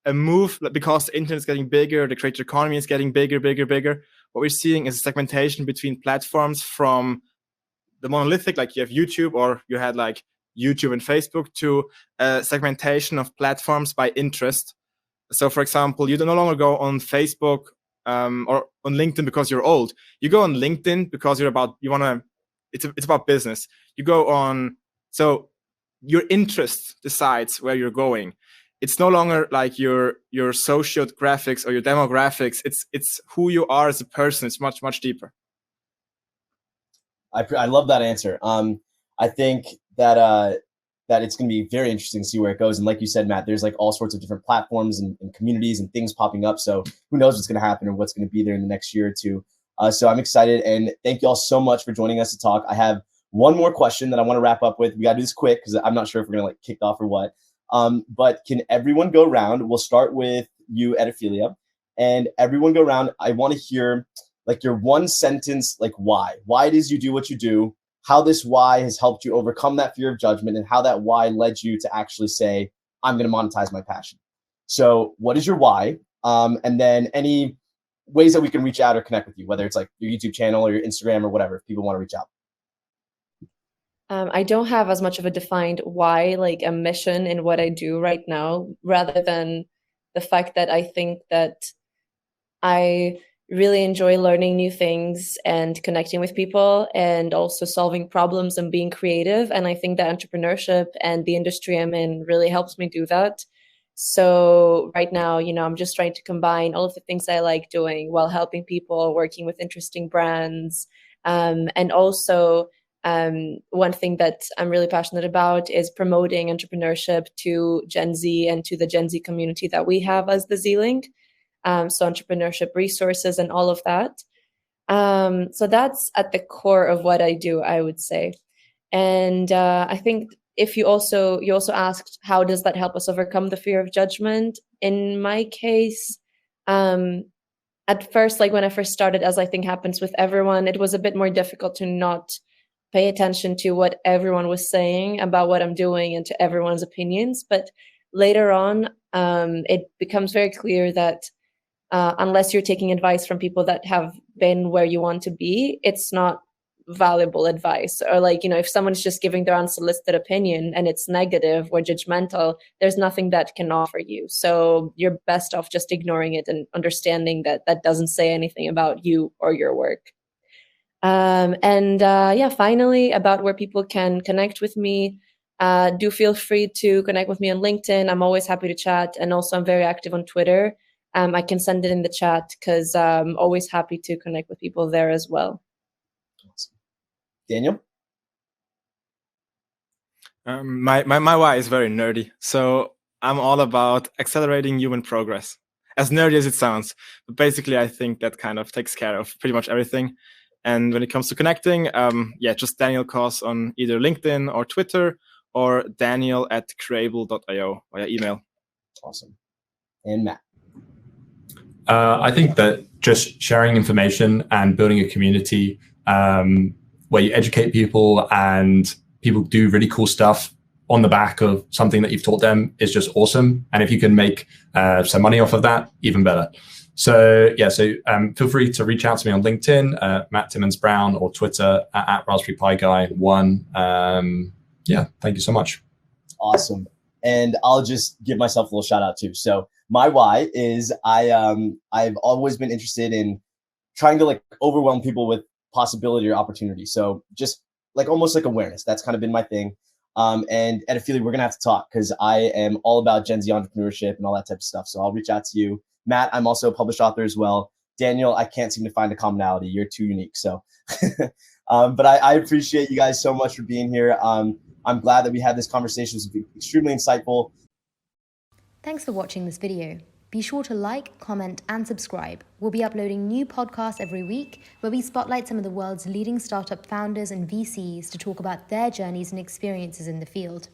move because the internet is getting bigger, the creator economy is getting bigger. What we're seeing is a segmentation between platforms from the monolithic, like you have YouTube or you had like YouTube and Facebook, to a segmentation of platforms by interest. So, for example, you no longer go on Facebook or on LinkedIn because you're old. You go on LinkedIn because it's about business. You go on, so your interest decides where you're going. It's no longer like your sociographics or your demographics. It's who you are as a person. It's much deeper. I love that answer. I think that it's going to be very interesting to see where it goes. And like you said, Matt, there's like all sorts of different platforms and communities and things popping up. So who knows what's going to happen or what's going to be there in the next year or two. So I'm excited, and thank you all so much for joining us to talk. I have one more question that I want to wrap up with. We got to do this quick because I'm not sure if we're going to kick off or what. But can everyone go around? We'll start with you, Erifili, and everyone go around. I want to hear your one sentence, why. Why it is you do what you do, how this why has helped you overcome that fear of judgment, and how that why led you to actually say, I'm going to monetize my passion. So what is your why? And then any ways that we can reach out or connect with you, whether it's your YouTube channel or your Instagram or whatever, if people want to reach out. I don't have as much of a defined why, a mission in what I do right now, rather than the fact that I think that I really enjoy learning new things and connecting with people and also solving problems and being creative. And I think that entrepreneurship and the industry I'm in really helps me do that. So right now, I'm just trying to combine all of the things I like doing while helping people, working with interesting brands. And also, one thing that I'm really passionate about is promoting entrepreneurship to Gen Z and to the Gen Z community that we have as the Z-Link. So entrepreneurship resources and all of that. So that's at the core of what I do, I would say. And I think if you also asked, how does that help us overcome the fear of judgment? In my case, at first, when I first started, as I think happens with everyone, it was a bit more difficult to not pay attention to what everyone was saying about what I'm doing and to everyone's opinions. But later on, it becomes very clear that unless you're taking advice from people that have been where you want to be, it's not valuable advice. Or if someone's just giving their unsolicited opinion and it's negative or judgmental, there's nothing that can offer you. So you're best off just ignoring it and understanding that that doesn't say anything about you or your work. Finally, about where people can connect with me, do feel free to connect with me on LinkedIn. I'm always happy to chat. And also I'm very active on Twitter. I can send it in the chat because I'm always happy to connect with people there as well. Awesome. Daniel? My why is very nerdy. So I'm all about accelerating human progress. As nerdy as it sounds, but basically I think that kind of takes care of pretty much everything. And when it comes to connecting, just Daniel Koss on either LinkedIn or Twitter, or daniel@creable.io via email. Awesome. And Matt? I think that just sharing information and building a community where you educate people and people do really cool stuff on the back of something that you've taught them is just awesome. And if you can make some money off of that, even better. So feel free to reach out to me on LinkedIn, Matt Timons-Brown, or Twitter at Raspberry Pi Guy 1. Thank you so much. Awesome. And I'll just give myself a little shout out too. So my why is I've always been interested in trying to overwhelm people with possibility or opportunity. So just almost awareness. That's kind of been my thing. And Edifili, we're gonna have to talk because I am all about Gen Z entrepreneurship and all that type of stuff. So I'll reach out to you. Matt, I'm also a published author as well. Daniel, I can't seem to find a commonality. You're too unique. So, but I appreciate you guys so much for being here. I'm glad that we had this conversation. It was extremely insightful. Thanks for watching this video. Be sure to like, comment, and subscribe. We'll be uploading new podcasts every week where we spotlight some of the world's leading startup founders and VCs to talk about their journeys and experiences in the field.